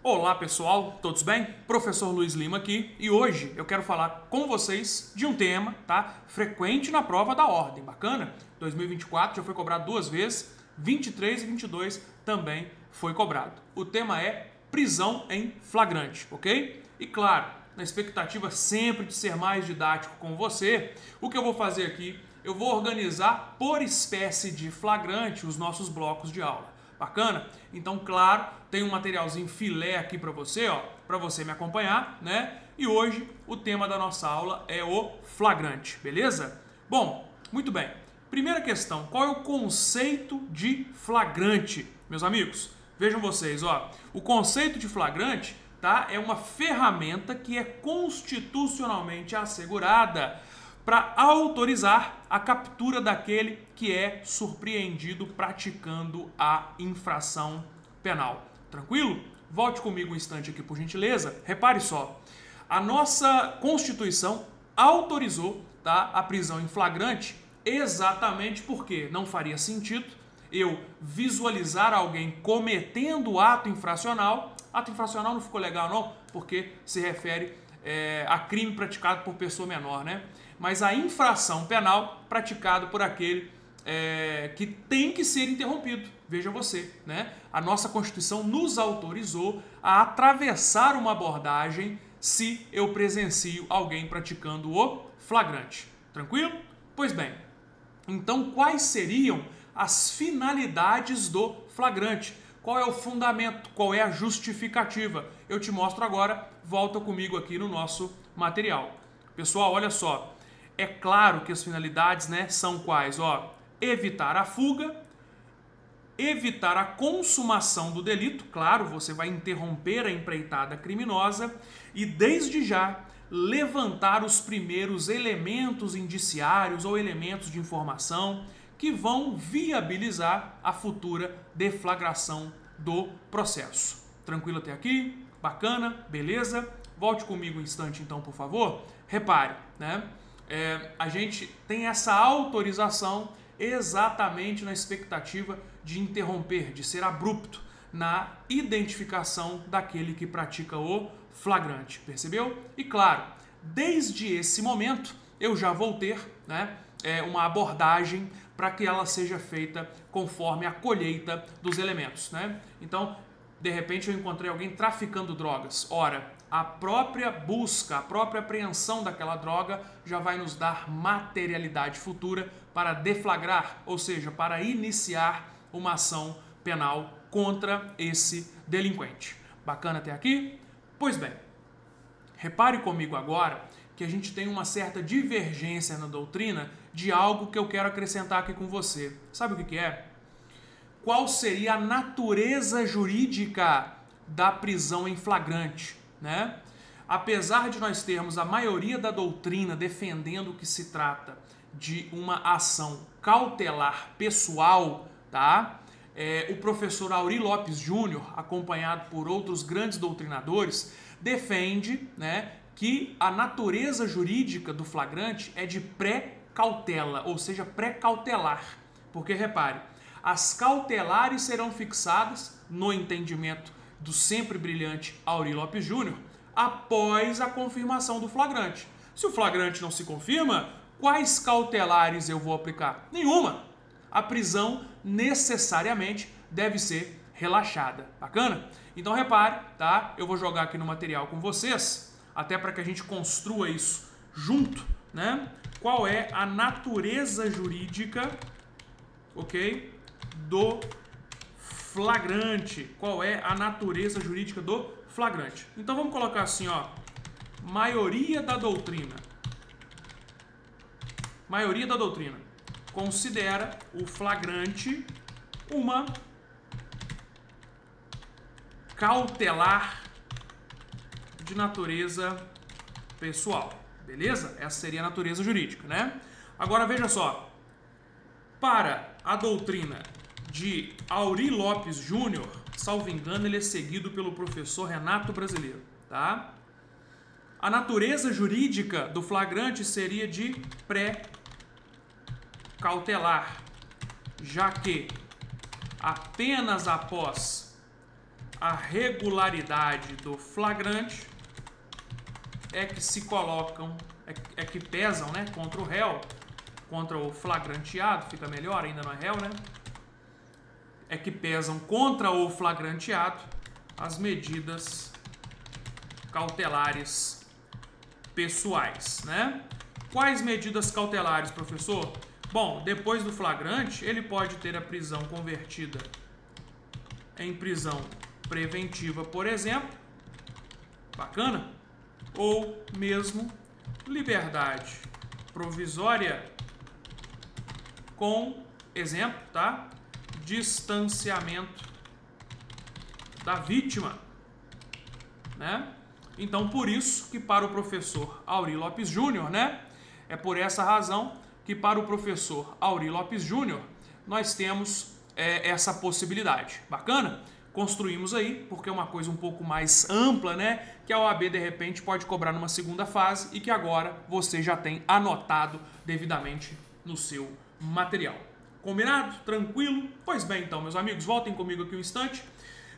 Olá pessoal, todos bem? Professor Luiz Lima aqui e hoje eu quero falar com vocês de um tema, tá? Frequente na prova da ordem, bacana? 2024 já foi cobrado 2 vezes, 23 e 22 também foi cobrado. O tema é prisão em flagrante, ok? E claro, na expectativa sempre de ser mais didático com você, o que eu vou fazer aqui, eu vou organizar por espécie de flagrante os nossos blocos de aula. Bacana? Então, claro, tem um materialzinho filé aqui para você, ó, para você me acompanhar, né? E hoje o tema da nossa aula é o flagrante, beleza? Bom, muito bem. Primeira questão, qual é o conceito de flagrante, meus amigos? Vejam vocês, ó, o conceito de flagrante, tá? É uma ferramenta que é constitucionalmente assegurada para autorizar a captura daquele que é surpreendido praticando a infração penal. Tranquilo? Volte comigo um instante aqui, por gentileza. Repare só, a nossa Constituição autorizou, tá, a prisão em flagrante exatamente porque não faria sentido eu visualizar alguém cometendo ato infracional. Ato infracional não ficou legal não, porque se refere a crime praticado por pessoa menor, né? Mas a infração penal praticada por aquele que tem que ser interrompido. Veja você, né? A nossa Constituição nos autorizou a atravessar uma abordagem se eu presencio alguém praticando o flagrante. Tranquilo? Pois bem, então quais seriam as finalidades do flagrante? Qual é o fundamento? Qual é a justificativa? Eu te mostro agora, volta comigo aqui no nosso material. Pessoal, olha só, é claro que as finalidades, né, são quais? Ó, evitar a fuga, evitar a consumação do delito, claro, você vai interromper a empreitada criminosa e desde já levantar os primeiros elementos indiciários ou elementos de informação que vão viabilizar a futura deflagração do processo. Tranquilo até aqui? Bacana? Beleza? Volte comigo um instante então, por favor. Repare, né? A gente tem essa autorização exatamente na expectativa de interromper, de ser abrupto na identificação daquele que pratica o flagrante. Percebeu? E claro, desde esse momento eu já vou ter, né, uma abordagem para que ela seja feita conforme a colheita dos elementos, né? Então, de repente eu encontrei alguém traficando drogas. Ora, a própria busca, a própria apreensão daquela droga já vai nos dar materialidade futura para deflagrar, ou seja, para iniciar uma ação penal contra esse delinquente. Bacana até aqui? Pois bem, repare comigo agora que a gente tem uma certa divergência na doutrina de algo que eu quero acrescentar aqui com você. Sabe o que é? Qual seria a natureza jurídica da prisão em flagrante, né? Apesar de nós termos a maioria da doutrina defendendo que se trata de uma ação cautelar pessoal, tá? O professor Aury Lopes Júnior, acompanhado por outros grandes doutrinadores, defende, né, que a natureza jurídica do flagrante é de pré-cautela, ou seja, pré-cautelar. Porque, repare, as cautelares serão fixadas, no entendimento do sempre brilhante Aury Lopes Júnior, após a confirmação do flagrante. Se o flagrante não se confirma, quais cautelares eu vou aplicar? Nenhuma. A prisão necessariamente deve ser relaxada. Bacana? Então repare, tá? Eu vou jogar aqui no material com vocês, até para que a gente construa isso junto, né? Qual é a natureza jurídica, ok, do flagrante? Qual é a natureza jurídica do flagrante? Então vamos colocar assim, ó, maioria da doutrina considera o flagrante uma cautelar de natureza pessoal, beleza? Essa seria a natureza jurídica, né? Agora veja só, para a doutrina de Aury Lopes Júnior, salvo engano, ele é seguido pelo professor Renato Brasileiro, tá? A natureza jurídica do flagrante seria de pré-cautelar, já que apenas após a regularidade do flagrante é que se colocam, é que pesam, né, contra o réu, contra o flagranteado, fica melhor, ainda não é réu, né? É que pesam contra o flagranteado as medidas cautelares pessoais, né? Quais medidas cautelares, professor? Bom, depois do flagrante, ele pode ter a prisão convertida em prisão preventiva, por exemplo. Bacana? Ou mesmo liberdade provisória com, exemplo, tá? Distanciamento da vítima, né? Então, por isso que para o professor Aurí Lopes Júnior, né? É por essa razão que para o professor Aurí Lopes Júnior nós temos essa possibilidade. Bacana? Construímos aí, porque é uma coisa um pouco mais ampla, né? Que a OAB, de repente, pode cobrar numa segunda fase e que agora você já tem anotado devidamente no seu material. Combinado? Tranquilo? Pois bem, então, meus amigos, voltem comigo aqui um instante.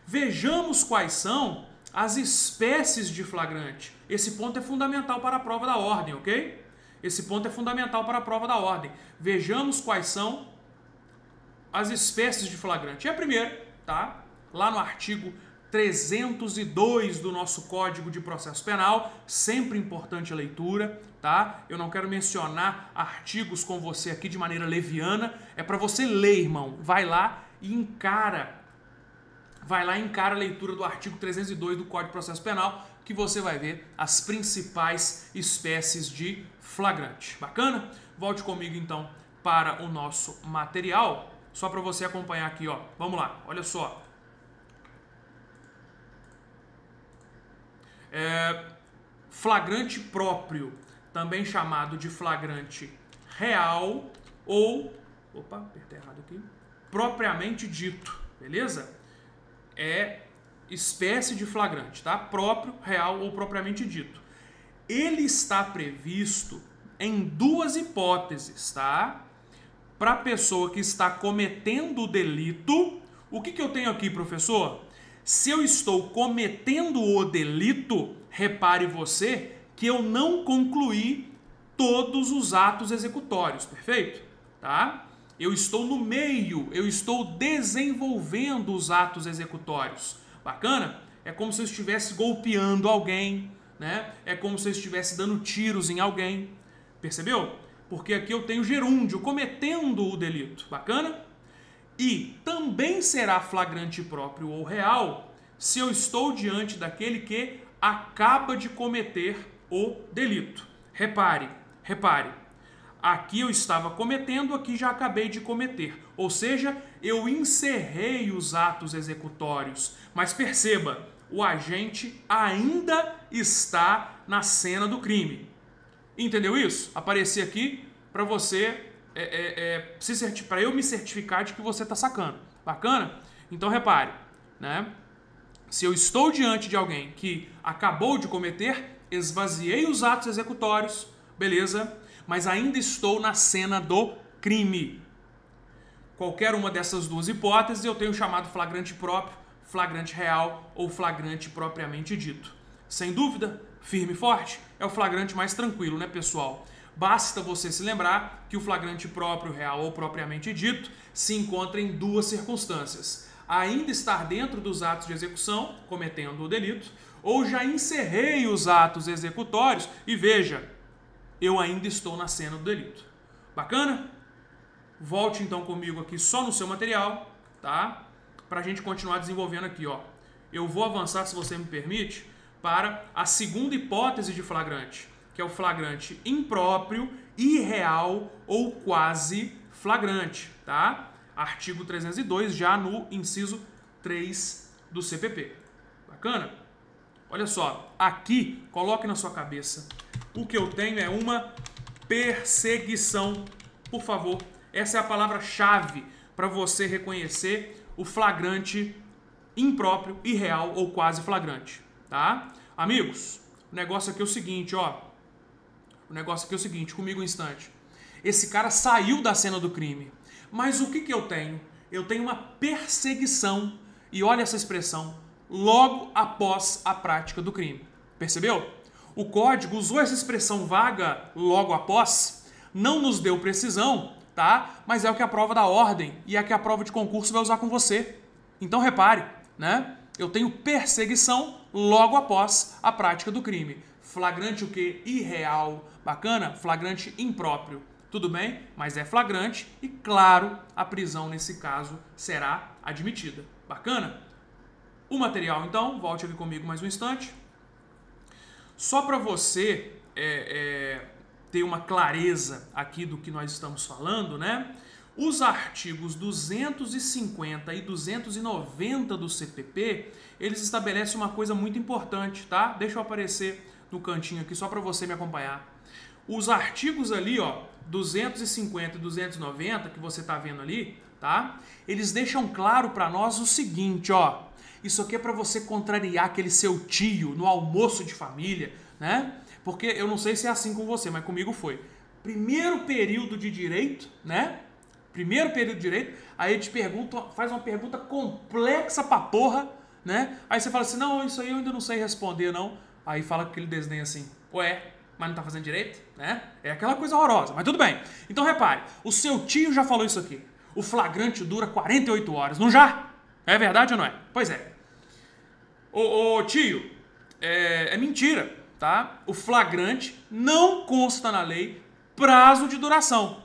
Vejamos quais são as espécies de flagrante. Esse ponto é fundamental para a prova da ordem, ok? Esse ponto é fundamental para a prova da ordem. Vejamos quais são as espécies de flagrante. E a primeira, tá? Lá no artigo 302 do nosso Código de Processo Penal, sempre importante a leitura, tá? Eu não quero mencionar artigos com você aqui de maneira leviana, é para você ler, irmão. Vai lá e encara a leitura do artigo 302 do Código de Processo Penal, que você vai ver as principais espécies de flagrante. Bacana? Volte comigo então para o nosso material, só para você acompanhar aqui, ó. Vamos lá, olha só. Flagrante próprio, também chamado de flagrante real ou, apertei errado aqui, propriamente dito, beleza? É espécie de flagrante, tá? Próprio, real ou propriamente dito. Ele está previsto em duas hipóteses, tá? Para a pessoa que está cometendo o delito, o que eu tenho aqui, professor? Se eu estou cometendo o delito, repare você que eu não concluí todos os atos executórios, perfeito? Tá? Eu estou no meio, eu estou desenvolvendo os atos executórios. Bacana? É como se eu estivesse golpeando alguém, né? É como se eu estivesse dando tiros em alguém. Percebeu? Porque aqui eu tenho gerúndio, cometendo o delito. Bacana? E também será flagrante próprio ou real se eu estou diante daquele que acaba de cometer o delito. Repare. Aqui eu estava cometendo, aqui já acabei de cometer. Ou seja, eu encerrei os atos executórios. Mas perceba, o agente ainda está na cena do crime. Entendeu isso? Apareci aqui para você, para eu me certificar de que você está sacando. Bacana? Então repare, né? Se eu estou diante de alguém que acabou de cometer, esvaziei os atos executórios, beleza? Mas ainda estou na cena do crime. Qualquer uma dessas duas hipóteses eu tenho chamado flagrante próprio, flagrante real ou flagrante propriamente dito. Sem dúvida, firme e forte, é o flagrante mais tranquilo, né, pessoal? Basta você se lembrar que o flagrante próprio, real ou propriamente dito se encontra em duas circunstâncias. Ainda estar dentro dos atos de execução, cometendo o delito, ou já encerrei os atos executórios e veja, eu ainda estou na cena do delito. Bacana? Volte então comigo aqui só no seu material, tá? Pra gente continuar desenvolvendo aqui, ó. Eu vou avançar, se você me permite, para a segunda hipótese de flagrante, que é o flagrante impróprio, irreal ou quase flagrante, tá? Artigo 302, já no inciso 3 do CPP. Bacana? Olha só, aqui, coloque na sua cabeça, o que eu tenho é uma perseguição. Por favor, essa é a palavra-chave para você reconhecer o flagrante impróprio, irreal ou quase flagrante, tá? Amigos, o negócio aqui é o seguinte, ó. O negócio aqui é o seguinte, comigo um instante. Esse cara saiu da cena do crime. Mas o que eu tenho? Eu tenho uma perseguição, e olha essa expressão, logo após a prática do crime. Percebeu? O código usou essa expressão vaga logo após, não nos deu precisão, tá? Mas é o que a prova da ordem e é que a prova de concurso vai usar com você. Então repare, né? Eu tenho perseguição logo após a prática do crime. Flagrante o quê? Irreal. Bacana? Flagrante impróprio. Tudo bem? Mas é flagrante e, claro, a prisão nesse caso será admitida. Bacana? O material, então, volte aqui comigo mais um instante. Só para você ter uma clareza aqui do que nós estamos falando, né? Os artigos 250 e 290 do CPP, eles estabelecem uma coisa muito importante, tá? Deixa eu aparecer no cantinho aqui só para você me acompanhar. Os artigos ali, ó, 250 e 290, que você tá vendo ali, tá? Eles deixam claro para nós o seguinte, ó. Isso aqui é para você contrariar aquele seu tio no almoço de família, né? Porque eu não sei se é assim com você, mas comigo foi. Primeiro período de direito, né? Primeiro período de direito, aí ele te pergunta, faz uma pergunta complexa pra porra, né? Aí você fala assim, não, isso aí eu ainda não sei responder, não. Aí fala com aquele desdém assim, ué, mas não tá fazendo direito, né? É aquela coisa horrorosa, mas tudo bem. Então repare, o seu tio já falou isso aqui. O flagrante dura 48 horas, não já? É verdade ou não é? Pois é. Ô tio, é mentira, tá? O flagrante não consta na lei prazo de duração.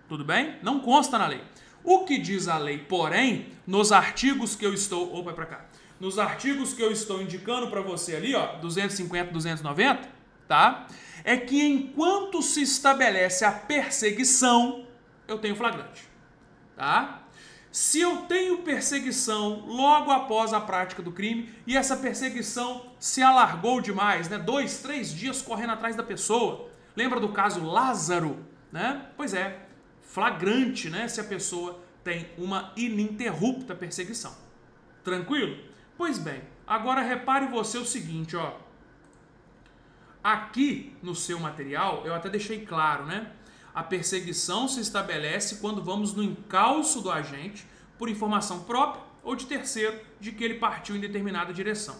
Tudo bem? Não consta na lei. O que diz a lei, porém, nos artigos que eu estou... Opa, pra cá. Nos artigos que eu estou indicando para você ali, ó, 250, 290, tá? É que enquanto se estabelece a perseguição, eu tenho flagrante, tá? Se eu tenho perseguição logo após a prática do crime e essa perseguição se alargou demais, né? 2, 3 dias correndo atrás da pessoa. Lembra do caso Lázaro, né? Pois é, flagrante, né? Se a pessoa tem uma ininterrupta perseguição. Tranquilo? Pois bem, agora repare você o seguinte, ó. Aqui no seu material, eu até deixei claro, né? A perseguição se estabelece quando vamos no encalço do agente por informação própria ou de terceiro de que ele partiu em determinada direção.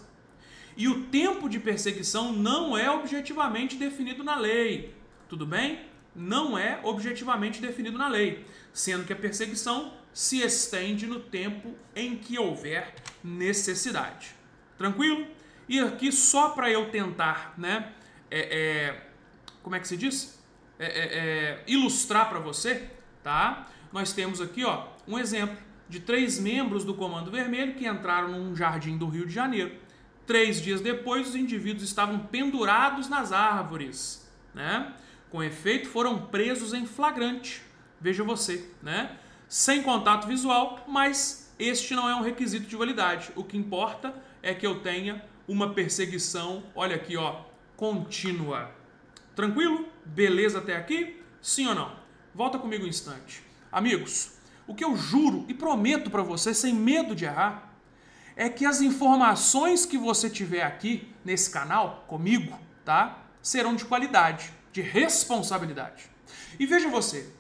E o tempo de perseguição não é objetivamente definido na lei, tudo bem? Não é objetivamente definido na lei, sendo que a perseguição se estende no tempo em que houver necessidade. Tranquilo? E aqui só para eu tentar, né? Como é que se diz? Ilustrar para você, tá? Nós temos aqui, ó, um exemplo de 3 membros do Comando Vermelho que entraram num jardim do Rio de Janeiro. 3 dias depois, os indivíduos estavam pendurados nas árvores, né? Com efeito, foram presos em flagrante. Veja você, né? Sem contato visual, mas este não é um requisito de validade. O que importa é que eu tenha uma perseguição, olha aqui, ó, contínua. Tranquilo? Beleza até aqui? Sim ou não? Volta comigo um instante. Amigos, o que eu juro e prometo para você, sem medo de errar, é que as informações que você tiver aqui nesse canal, comigo, tá? Serão de qualidade, de responsabilidade. E veja você,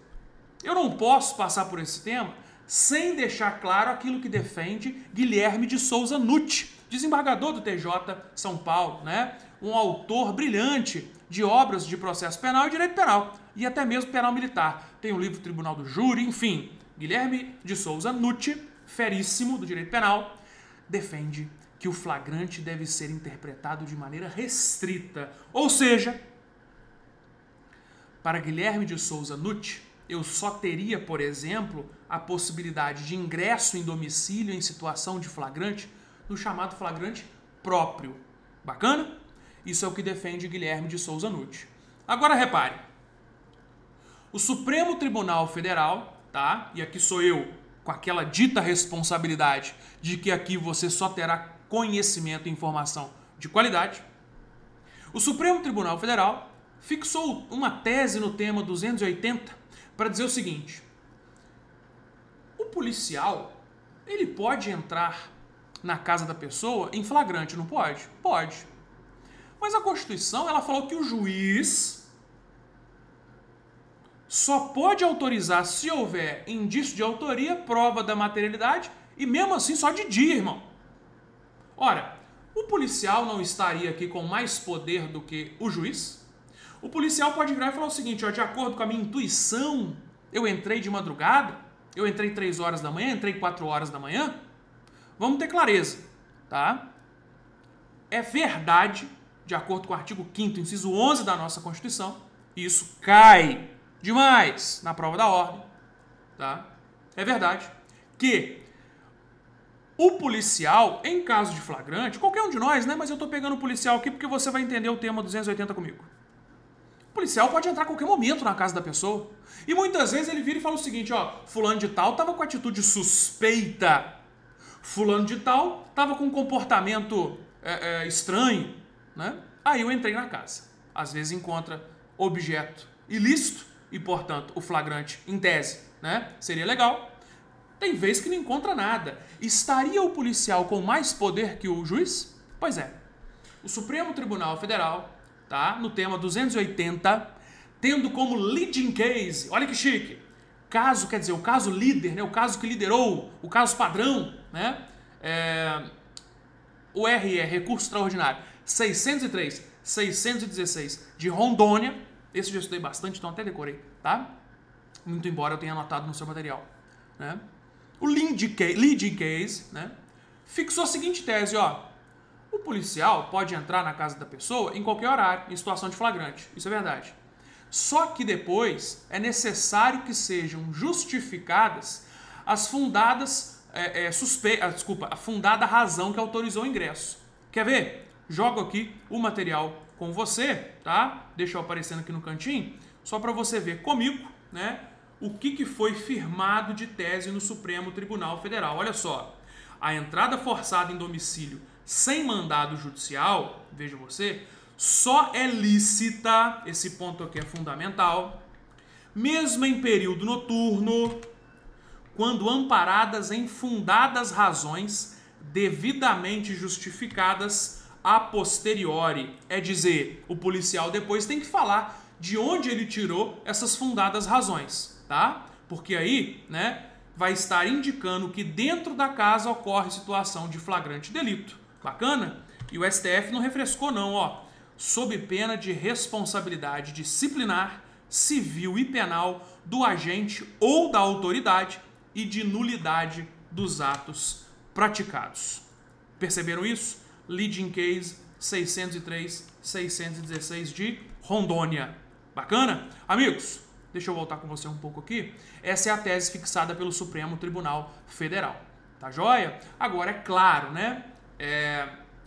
eu não posso passar por esse tema sem deixar claro aquilo que defende Guilherme de Souza Nutti, desembargador do TJ São Paulo, né? Um autor brilhante de obras de processo penal e direito penal, e até mesmo penal militar. Tem o livro Tribunal do Júri, enfim. Guilherme de Souza Nutti, feríssimo do direito penal, defende que o flagrante deve ser interpretado de maneira restrita. Ou seja, para Guilherme de Souza Nutti, eu só teria, por exemplo, a possibilidade de ingresso em domicílio em situação de flagrante no chamado flagrante próprio. Bacana? Isso é o que defende Guilherme de Souza Nutti. Agora repare, o Supremo Tribunal Federal, tá? E aqui sou eu com aquela dita responsabilidade de que aqui você só terá conhecimento e informação de qualidade. O Supremo Tribunal Federal fixou uma tese no tema 280 para dizer o seguinte: o policial, ele pode entrar na casa da pessoa em flagrante, não pode? Pode. Mas a Constituição, ela falou que o juiz só pode autorizar se houver indício de autoria, prova da materialidade e mesmo assim só de dia, irmão. Ora, o policial não estaria aqui com mais poder do que o juiz? O policial pode virar e falar o seguinte, ó, de acordo com a minha intuição, eu entrei de madrugada, eu entrei 3 horas da manhã, entrei 4 horas da manhã. Vamos ter clareza, tá? É verdade, de acordo com o artigo 5º, inciso 11 da nossa Constituição, e isso cai demais na prova da ordem, tá? É verdade que o policial, em caso de flagrante, qualquer um de nós, né? Mas eu tô pegando o policial aqui porque você vai entender o tema 280 comigo. O policial pode entrar a qualquer momento na casa da pessoa. E muitas vezes ele vira e fala o seguinte, ó, fulano de tal tava com atitude suspeita. Fulano de tal tava com um comportamento estranho, né? Aí eu entrei na casa. Às vezes encontra objeto ilícito e, portanto, o flagrante, em tese, né? Seria legal. Tem vezes que não encontra nada. Estaria o policial com mais poder que o juiz? Pois é. O Supremo Tribunal Federal, tá, no tema 280, tendo como leading case, olha que chique, caso, quer dizer, o caso líder, né, o caso que liderou, o caso padrão, né, o RE, Recurso Extraordinário, 603, 616 de Rondônia, esse eu já estudei bastante, então até decorei, tá? Muito embora eu tenha anotado no seu material, né? O leading case, né, fixou a seguinte tese, ó, o policial pode entrar na casa da pessoa em qualquer horário, em situação de flagrante, isso é verdade. Só que depois é necessário que sejam justificadas as fundadas, a fundada razão que autorizou o ingresso. Quer ver? Jogo aqui o material com você, tá? Deixa eu aparecendo aqui no cantinho, só para você ver comigo, né? O que foi firmado de tese no Supremo Tribunal Federal. Olha só, a entrada forçada em domicílio sem mandado judicial, veja você, só é lícita, esse ponto aqui é fundamental, mesmo em período noturno, quando amparadas em fundadas razões devidamente justificadas a posteriori. É dizer, o policial depois tem que falar de onde ele tirou essas fundadas razões, tá? Porque aí, né, vai estar indicando que dentro da casa ocorre situação de flagrante delito. Bacana? E o STF não refrescou não, ó. Sob pena de responsabilidade disciplinar, civil e penal do agente ou da autoridade e de nulidade dos atos praticados. Perceberam isso? Leading case 603, 616 de Rondônia. Bacana? Amigos, deixa eu voltar com você um pouco aqui. Essa é a tese fixada pelo Supremo Tribunal Federal. Tá joia? Agora, é claro, né?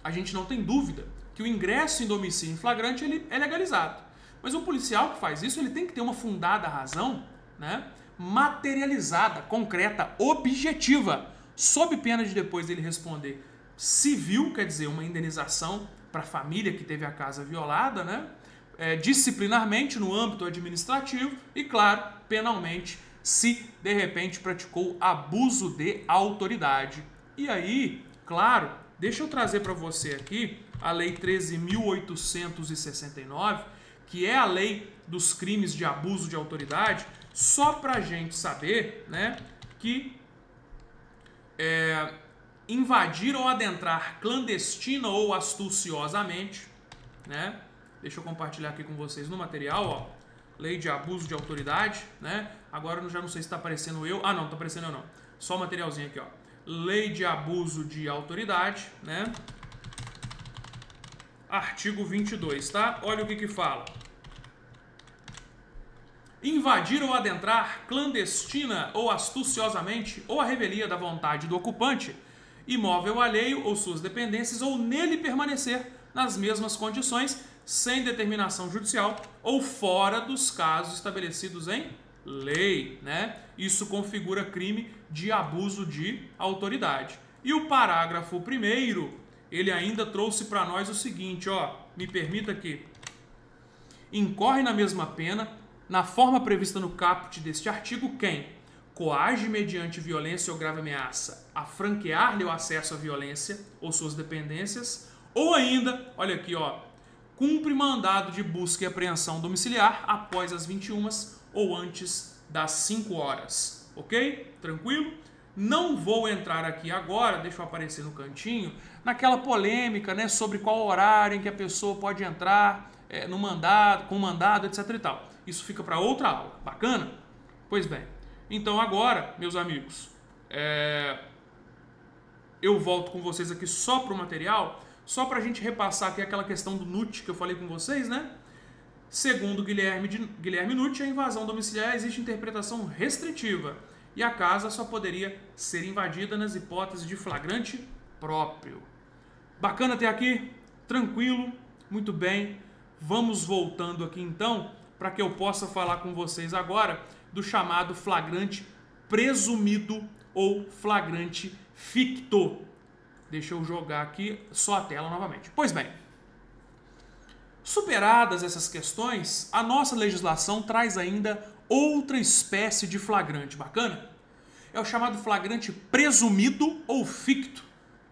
A gente não tem dúvida que o ingresso em domicílio em flagrante ele é legalizado. Mas o policial que faz isso, ele tem que ter uma fundada razão, né, materializada, concreta, objetiva, sob pena de depois ele responder civil, quer dizer, uma indenização para a família que teve a casa violada, né, disciplinarmente no âmbito administrativo e, claro, penalmente, se de repente praticou abuso de autoridade. E aí, claro, deixa eu trazer para você aqui a Lei 13.869, que é a lei dos crimes de abuso de autoridade, só para a gente saber, né, que invadir ou adentrar clandestina ou astuciosamente, né, deixa eu compartilhar aqui com vocês no material, ó, lei de abuso de autoridade, né, agora eu já não sei se está aparecendo eu, não está aparecendo eu não, só o materialzinho aqui, ó. Lei de abuso de autoridade, né? Artigo 22, tá? Olha o que fala. Invadir ou adentrar clandestina ou astuciosamente ou à revelia da vontade do ocupante, imóvel alheio ou suas dependências ou nele permanecer nas mesmas condições, sem determinação judicial ou fora dos casos estabelecidos em lei, né? Isso configura crime de abuso de autoridade. E o parágrafo 1º, ele ainda trouxe para nós o seguinte, ó, me permita aqui. Incorre na mesma pena, na forma prevista no caput deste artigo, quem coage mediante violência ou grave ameaça a franquear-lhe o acesso à violência ou suas dependências, ou ainda, olha aqui, ó, cumpre mandado de busca e apreensão domiciliar após as 21 ou antes das 5 horas. Ok? Tranquilo? Não vou entrar aqui agora, deixa eu aparecer no cantinho, naquela polêmica, né, sobre qual horário em que a pessoa pode entrar no mandado, com mandado, etc e tal. Isso fica para outra aula. Bacana? Pois bem. Então agora, meus amigos, eu volto com vocês aqui só para o material, só para a gente repassar aqui aquela questão do NUT que eu falei com vocês, né? Segundo Guilherme Nutt, a invasão domiciliar existe interpretação restritiva e a casa só poderia ser invadida nas hipóteses de flagrante próprio. Bacana até aqui? Tranquilo? Muito bem. Vamos voltando aqui então para que eu possa falar com vocês agora do chamado flagrante presumido ou flagrante ficto. Deixa eu jogar aqui só a tela novamente. Pois bem, superadas essas questões, a nossa legislação traz ainda outra espécie de flagrante. Bacana? É o chamado flagrante presumido ou ficto,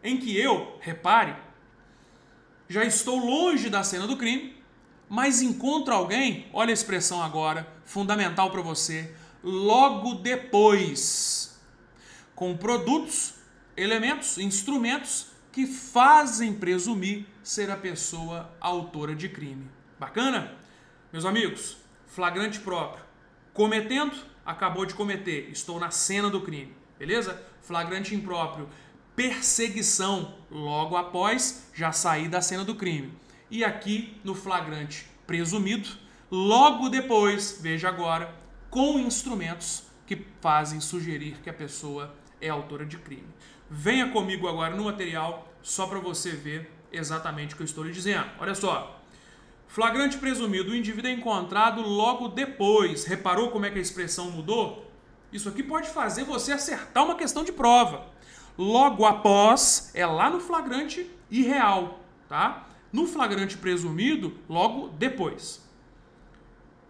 em que eu, repare, já estou longe da cena do crime, mas encontro alguém, olha a expressão agora, fundamental para você, logo depois, com produtos, elementos, instrumentos que fazem presumir ser a pessoa autora de crime. Bacana? Meus amigos, flagrante próprio. Cometendo, acabou de cometer, estou na cena do crime. Beleza? Flagrante impróprio. Perseguição, logo após, já saí da cena do crime. E aqui, no flagrante presumido, logo depois, veja agora, com instrumentos que fazem sugerir que a pessoa é autora de crime. Venha comigo agora no material, só para você ver exatamente o que eu estou lhe dizendo. Olha só. Flagrante presumido, o indivíduo é encontrado logo depois. Reparou como é que a expressão mudou? Isso aqui pode fazer você acertar uma questão de prova. Logo após é lá no flagrante irreal, tá? No flagrante presumido, logo depois.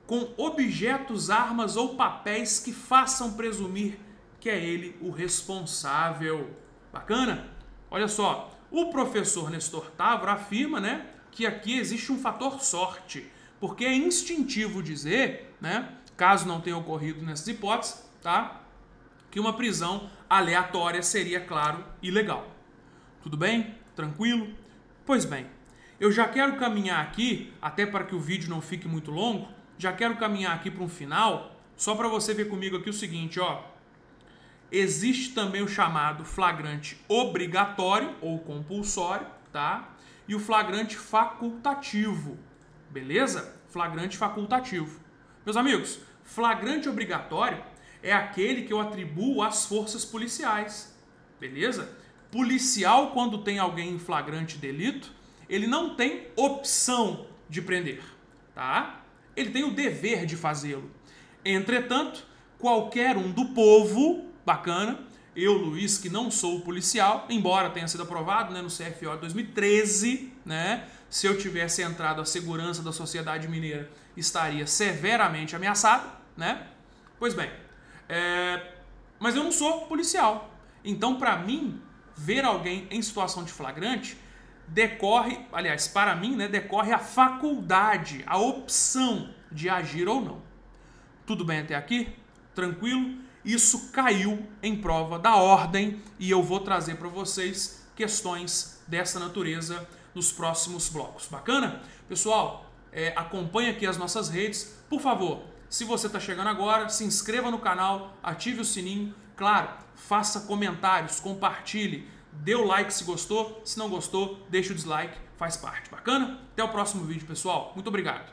Com objetos, armas ou papéis que façam presumir que é ele o responsável. Bacana? Olha só, o professor Nestor Távora afirma, né, que aqui existe um fator sorte, porque é instintivo dizer, né, caso não tenha ocorrido nessas hipóteses, tá, que uma prisão aleatória seria, claro, ilegal. Tudo bem? Tranquilo? Pois bem, eu já quero caminhar aqui, até para que o vídeo não fique muito longo, já quero caminhar aqui para um final, só para você ver comigo aqui o seguinte, ó. Existe também o chamado flagrante obrigatório ou compulsório, tá? E o flagrante facultativo, beleza? Flagrante facultativo. Meus amigos, flagrante obrigatório é aquele que eu atribuo às forças policiais, beleza? Policial, quando tem alguém em flagrante delito, ele não tem opção de prender, tá? Ele tem o dever de fazê-lo. Entretanto, qualquer um do povo, bacana, eu, Luiz, que não sou policial, embora tenha sido aprovado, né, no CFO 2013, né, se eu tivesse entrado a segurança da sociedade mineira, estaria severamente ameaçado, né? Pois bem, mas eu não sou policial. Então, para mim, ver alguém em situação de flagrante decorre, aliás, para mim, né, decorre a faculdade, a opção de agir ou não. Tudo bem até aqui? Tranquilo? Isso caiu em prova da ordem e eu vou trazer para vocês questões dessa natureza nos próximos blocos. Bacana? Pessoal, acompanhe aqui as nossas redes. Por favor, se você está chegando agora, se inscreva no canal, ative o sininho. Claro, faça comentários, compartilhe, dê o like se gostou. Se não gostou, deixe o dislike, faz parte. Bacana? Até o próximo vídeo, pessoal. Muito obrigado.